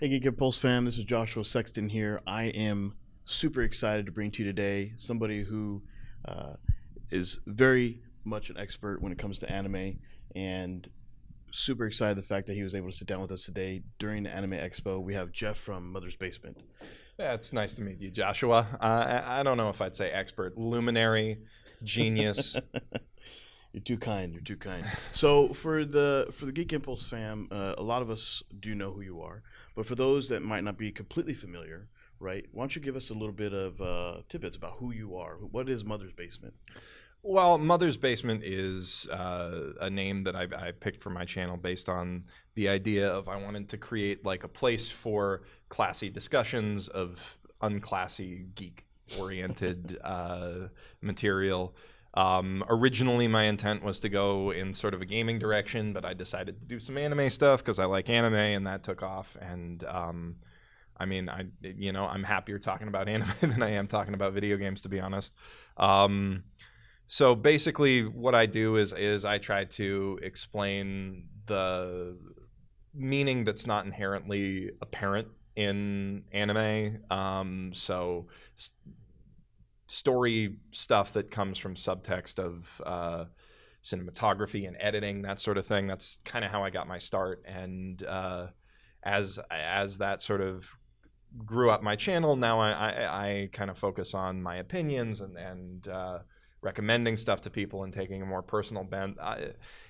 Hey, Geek Impulse fam, this is Joshua Sexton here. I am super excited to bring to you today somebody who uh, is very much an expert when it comes to anime, and super excited the fact that he was able to sit down with us today during the Anime Expo. We have Geoff from Mother's Basement. Yeah, it's nice to meet you, Joshua. I don't know if I'd say expert, luminary, genius. You're too kind. You're too kind. So for the Geek Impulse fam, a lot of us do know who you are, but for those that might not be completely familiar, right? Why don't you give us a little bit of tidbits about who you are? What is Mother's Basement? Well, Mother's Basement is a name that I picked for my channel based on the idea of I wanted to create like a place for classy discussions of unclassy geek-oriented material. Originally, my intent was to go in sort of a gaming direction, but I decided to do some anime stuff because I like anime, and that took off. And I'm happier talking about anime than I am talking about video games, to be honest. So basically, what I do is I try to explain the meaning that's not inherently apparent in anime. Story stuff that comes from subtext of cinematography and editing, that sort of thing. That's kind of how I got my start. And as that sort of grew up my channel, now I kind of focus on my opinions and recommending stuff to people and taking a more personal bent.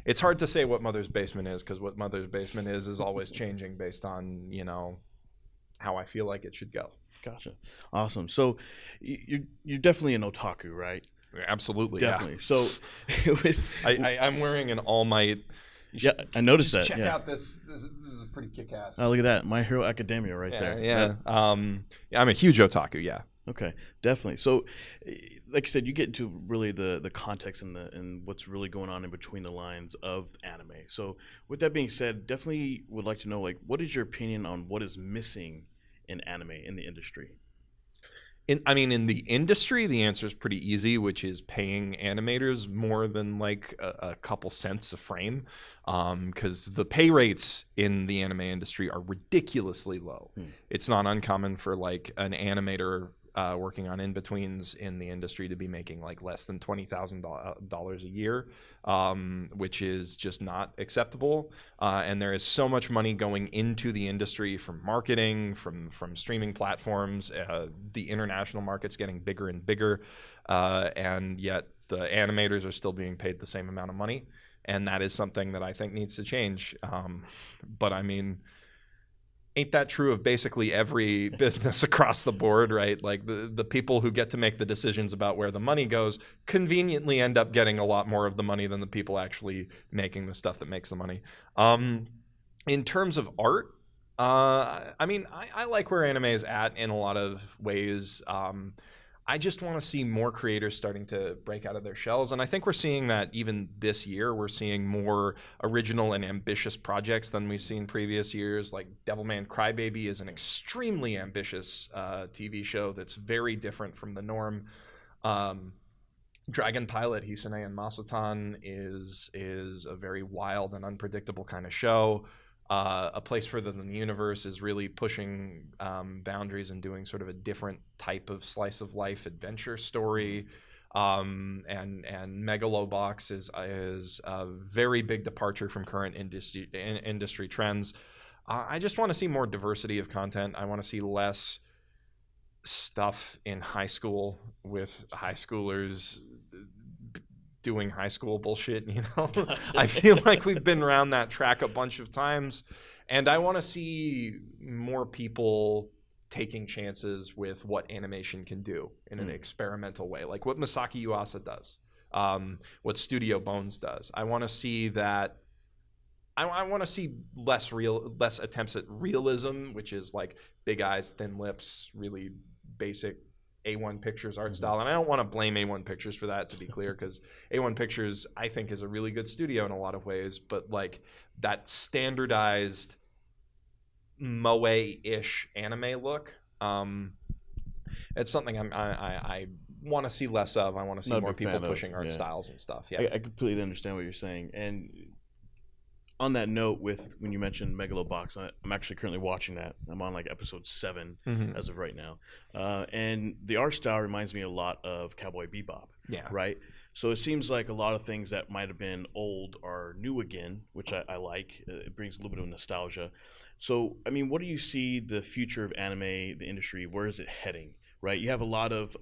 It's hard to say what Mother's Basement is, because what Mother's Basement is always changing based on, how I feel like it should go. Gotcha. Awesome. So you're definitely an otaku, right? Absolutely, Definitely. yeah. So I'm wearing an All Might. Yeah, I noticed just that. Check Yeah. out this. This is a pretty kick-ass. Oh, look at that. My Hero Academia right Yeah, there. yeah. I'm a huge otaku. Yeah. Okay, definitely. So, like I said, you get into really the context and what's really going on in between the lines of anime. So, with that being said, definitely would like to know, like, what is your opinion on what is missing in anime in the industry? In the industry, the answer is pretty easy, which is paying animators more than like a couple cents a frame, because the pay rates in the anime industry are ridiculously low. It's not uncommon for like an animator working on in-betweens in the industry to be making like less than $20,000 a year, which is just not acceptable. And there is so much money going into the industry from marketing, from streaming platforms. The international market's getting bigger and bigger, and yet the animators are still being paid the same amount of money. And that is something that I think needs to change. But I mean, ain't that true of basically every business across the board, right? Like the people who get to make the decisions about where the money goes conveniently end up getting a lot more of the money than the people actually making the stuff that makes the money. In terms of art, I like where anime is at in a lot of ways. I just want to see more creators starting to break out of their shells. And I think we're seeing that even this year. We're seeing more original and ambitious projects than we've seen previous years. Like Devilman Crybaby is an extremely ambitious TV show that's very different from the norm. Dragon Pilot, Hisane and Masatan is a very wild and unpredictable kind of show. A Place Further Than the Universe is really pushing boundaries and doing sort of a different type of slice of life adventure story. And Megalobox is a very big departure from current industry trends. I just want to see more diversity of content. I want to see less stuff in high school with high schoolers doing high school bullshit, I feel like we've been around that track a bunch of times, and I want to see more people taking chances with what animation can do in an experimental way, like what Masaki Yuasa does, what Studio Bones does. I want to see that. I want to see less attempts at realism, which is like big eyes, thin lips, really basic A1 Pictures art style. And I don't want to blame A1 Pictures for that, to be clear, because A1 Pictures, I think, is a really good studio in a lot of ways, but like that standardized moe-ish anime look, it's something I want to see less of. I want to see more people pushing art styles and stuff. Yeah, I completely understand what you're saying, and on that note, with when you mentioned Megalobox, I'm actually currently watching that. I'm on like episode 7 Mm-hmm. as of right now, and the art style reminds me a lot of Cowboy Bebop. Yeah. Right. So it seems like a lot of things that might have been old are new again, which I like. It brings a little bit of nostalgia. So I mean, what do you see the future of anime, the industry? Where is it heading? Right. You have a lot of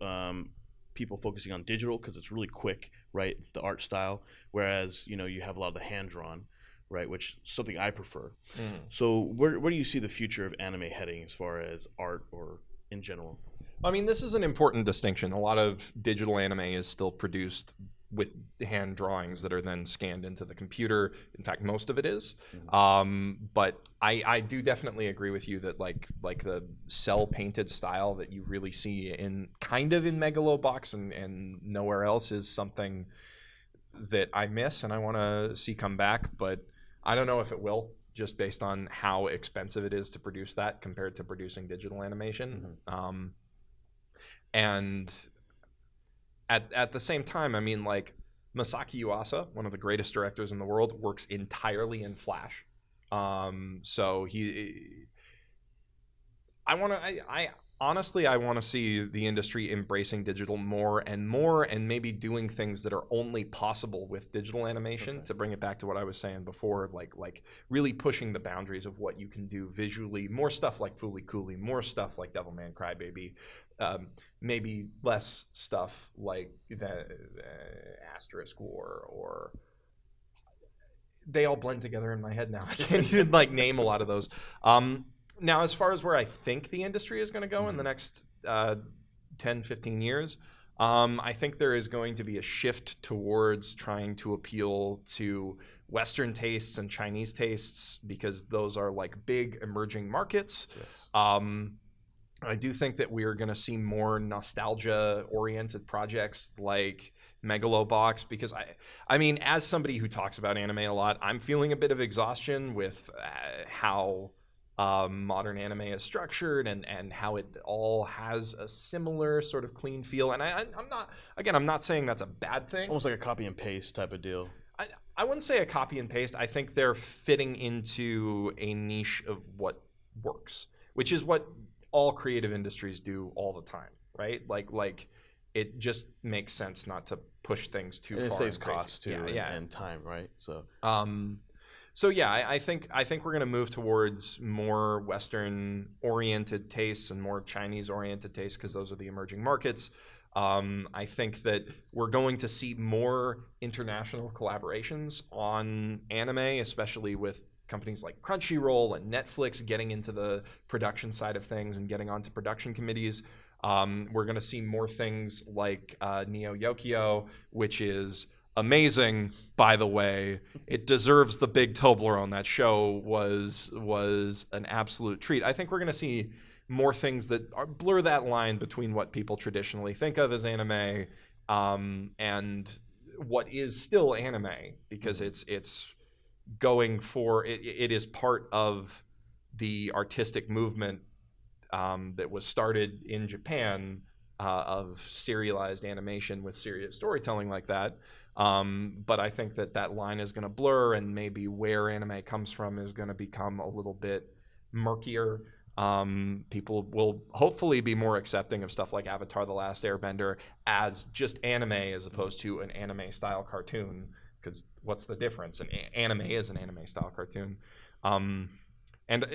people focusing on digital because it's really quick. Right. It's the art style, whereas you have a lot of the hand drawn, right, which is something I prefer. So where do you see the future of anime heading as far as art or in general? I mean, this is an important distinction. A lot of digital anime is still produced with hand drawings that are then scanned into the computer. In fact, most of it is. But I do definitely agree with you that like the cell painted style that you really see in Megalobox and nowhere else is something that I miss and I want to see come back. But I don't know if it will, just based on how expensive it is to produce that compared to producing digital animation. And at the same time, I mean, like Masaki Yuasa, one of the greatest directors in the world, works entirely in Flash. So I honestly, I want to see the industry embracing digital more, and maybe doing things that are only possible with digital animation. To bring it back to what I was saying before, like really pushing the boundaries of what you can do visually. More stuff like Fooly Cooly, more stuff like Devilman Crybaby. Maybe less stuff like the Asterisk War, or they all blend together in my head now. I can't even like name a lot of those. Now, as far as where I think the industry is going to go in the next 10, 15 years, I think there is going to be a shift towards trying to appeal to Western tastes and Chinese tastes, because those are like big emerging markets. Yes. I do think that we are going to see more nostalgia-oriented projects like Megalobox, because I mean, as somebody who talks about anime a lot, I'm feeling a bit of exhaustion with how modern anime is structured and how it all has a similar sort of clean feel. And I'm not saying that's a bad thing. Almost like a copy and paste type of deal. I wouldn't say a copy and paste. I think they're fitting into a niche of what works, which is what all creative industries do all the time, right? Like it just makes sense not to push things too far. It saves costs too, and time, right? So yeah, I think we're going to move towards more Western oriented tastes and more Chinese oriented tastes, because those are the emerging markets. I think that we're going to see more international collaborations on anime, especially with companies like Crunchyroll and Netflix getting into the production side of things and getting onto production committees. We're going to see more things like Neo Yokio, which is amazing, by the way. It deserves the big Toblerone. That show was an absolute treat. I think we're going to see more things that blur that line between what people traditionally think of as anime and what is still anime, because it's going for it is part of the artistic movement that was started in Japan of serialized animation with serious storytelling like that. But I think that line is going to blur, and maybe where anime comes from is going to become a little bit murkier. People will hopefully be more accepting of stuff like Avatar: The Last Airbender as just anime as opposed to an anime style cartoon, because what's the difference? An anime is an anime style cartoon. And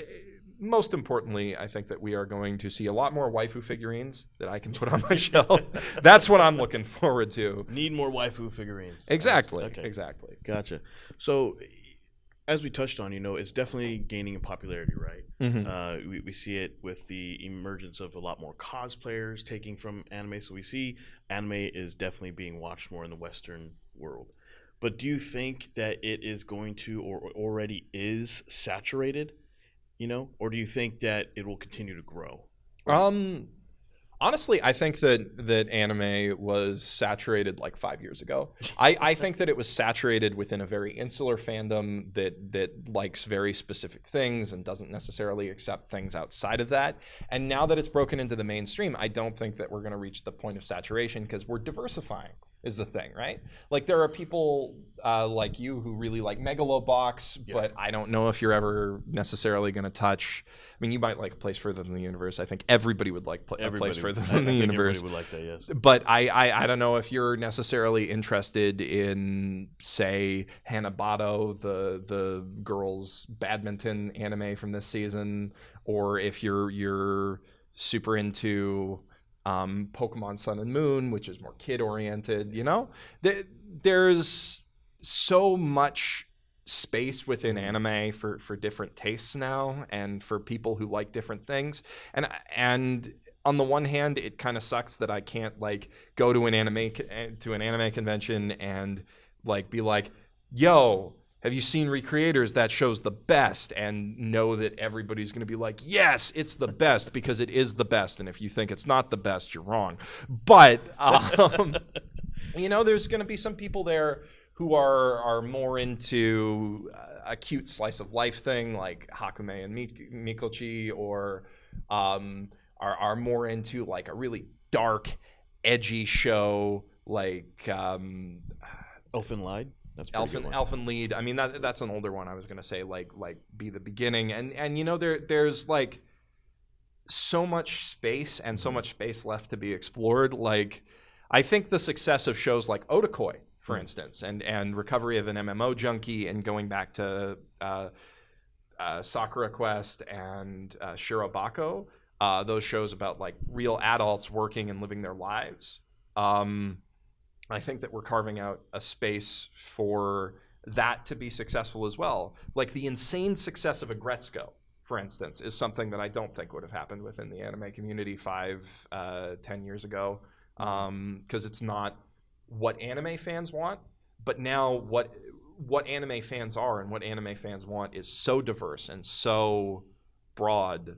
most importantly, I think that we are going to see a lot more waifu figurines that I can put on my shelf. That's what I'm looking forward to. Need more waifu figurines. Exactly. Okay. Exactly. Gotcha. So, as we touched on, it's definitely gaining in popularity, right? Mm-hmm. We see it with the emergence of a lot more cosplayers taking from anime. So we see anime is definitely being watched more in the Western world. But do you think that it is going to, or already is, saturated? Or do you think that it will continue to grow? Honestly, I think that anime was saturated like 5 years ago. I think that it was saturated within a very insular fandom that likes very specific things and doesn't necessarily accept things outside of that. And now that it's broken into the mainstream, I don't think that we're going to reach the point of saturation, because we're diversifying. is the thing, right? Like there are people like you who really like Megalobox, but I don't know if you're ever necessarily going to touch. I mean, you might like A Place Further Than the Universe. I think everybody would like A Place Further Than the Universe. Everybody would like that, yes. But I don't know if you're necessarily interested in, say, Hanabado, the girls badminton anime from this season, or if you're super into Pokemon Sun and Moon, which is more kid oriented. You know, there's so much space within anime for different tastes now, and for people who like different things. And on the one hand, it kind of sucks that I can't like go to an anime convention and like be like, yo, have you seen Recreators? That show's the best, and know that everybody's going to be like, yes, it's the best, because it is the best. And if you think it's not the best, you're wrong. But, you know, there's going to be some people there who are more into a cute slice of life thing like Hakume and Mikochi, or are more into like a really dark, edgy show like Elfen Lied. That's Elfen Lied. I mean, that's an older one. I was gonna say like Be the Beginning, and you know there's like so much space and so much space left to be explored. Like I think the success of shows like Otakoi, for instance, and Recovery of an MMO Junkie, and going back to Sakura Quest and Shirobako, those shows about like real adults working and living their lives. I think that we're carving out a space for that to be successful as well. Like the insane success of Agretzko, for instance, is something that I don't think would have happened within the anime community 5-10 years ago, because it's not what anime fans want. But now what anime fans are and what anime fans want is so diverse and so broad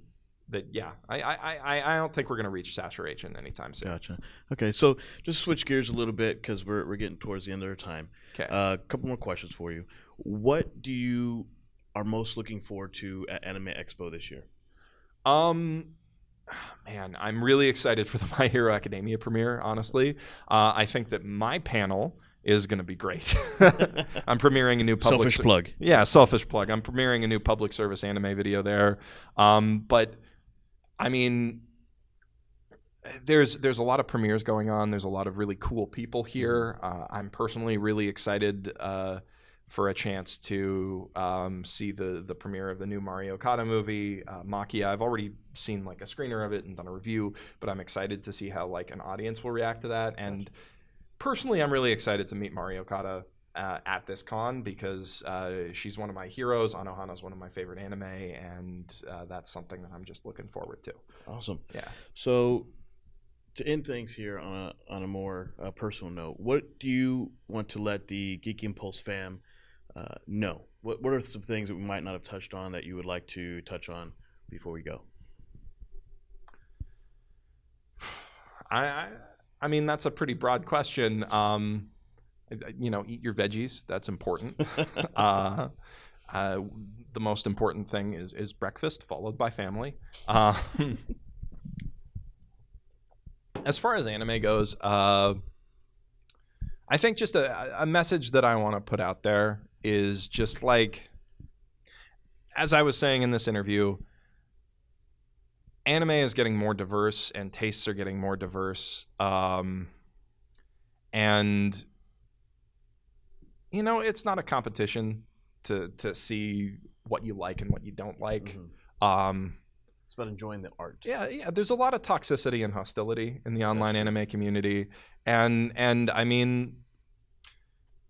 that, yeah, I don't think we're going to reach saturation anytime soon. Gotcha. Okay, so just switch gears a little bit because we're getting towards the end of our time. Okay. A couple more questions for you. What do you are most looking forward to at Anime Expo this year? Man, I'm really excited for the My Hero Academia premiere, honestly. I think that my panel is going to be great. I'm premiering a new public... Selfish plug. Yeah, selfish plug. I'm premiering a new public service anime video there. But, I mean, there's a lot of premieres going on. There's a lot of really cool people here. I'm personally really excited for a chance to see the premiere of the new Mario Okada movie, Makia. I've already seen like a screener of it and done a review, but I'm excited to see how like an audience will react to that. And personally, I'm really excited to meet Mario Okada at this con, because she's one of my heroes. Anohana's one of my favorite anime, and that's something that I'm just looking forward to. Awesome. Yeah. So to end things here on a more personal note, what do you want to let the Geek Impulse fam know? What are some things that we might not have touched on that you would like to touch on before we go? I mean, that's a pretty broad question. You know, eat your veggies. That's important. The most important thing is breakfast, followed by family. As far as anime goes, I think just a message that I want to put out there is just like, as I was saying in this interview, anime is getting more diverse and tastes are getting more diverse. And, you know, it's not a competition to see what you like and what you don't like. It's about enjoying the art. Yeah. There's a lot of toxicity and hostility in the online anime community. And I mean,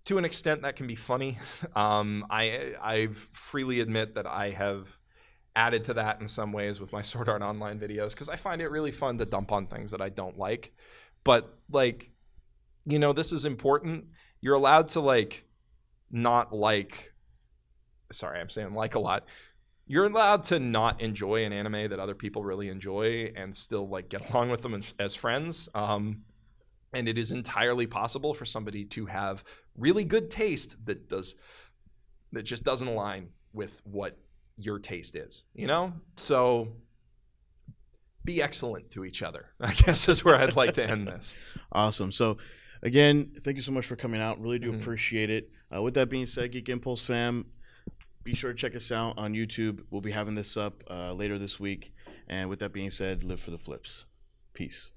to an extent that can be funny. I freely admit that I have added to that in some ways with my Sword Art Online videos, because I find it really fun to dump on things that I don't like. But like, you know, this is important. You're allowed to like not like, sorry, I'm saying like a lot. You're allowed to not enjoy an anime that other people really enjoy and still like get along with them as friends. And it is entirely possible for somebody to have really good taste that just doesn't align with what your taste is, you know? So be excellent to each other, I guess, is where I'd like to end this. Awesome. So Again, thank you so much for coming out. Really do Mhm. appreciate it. With that being said, Geek Impulse fam, be sure to check us out on YouTube. We'll be having this up later this week. And with that being said, live for the flips. Peace.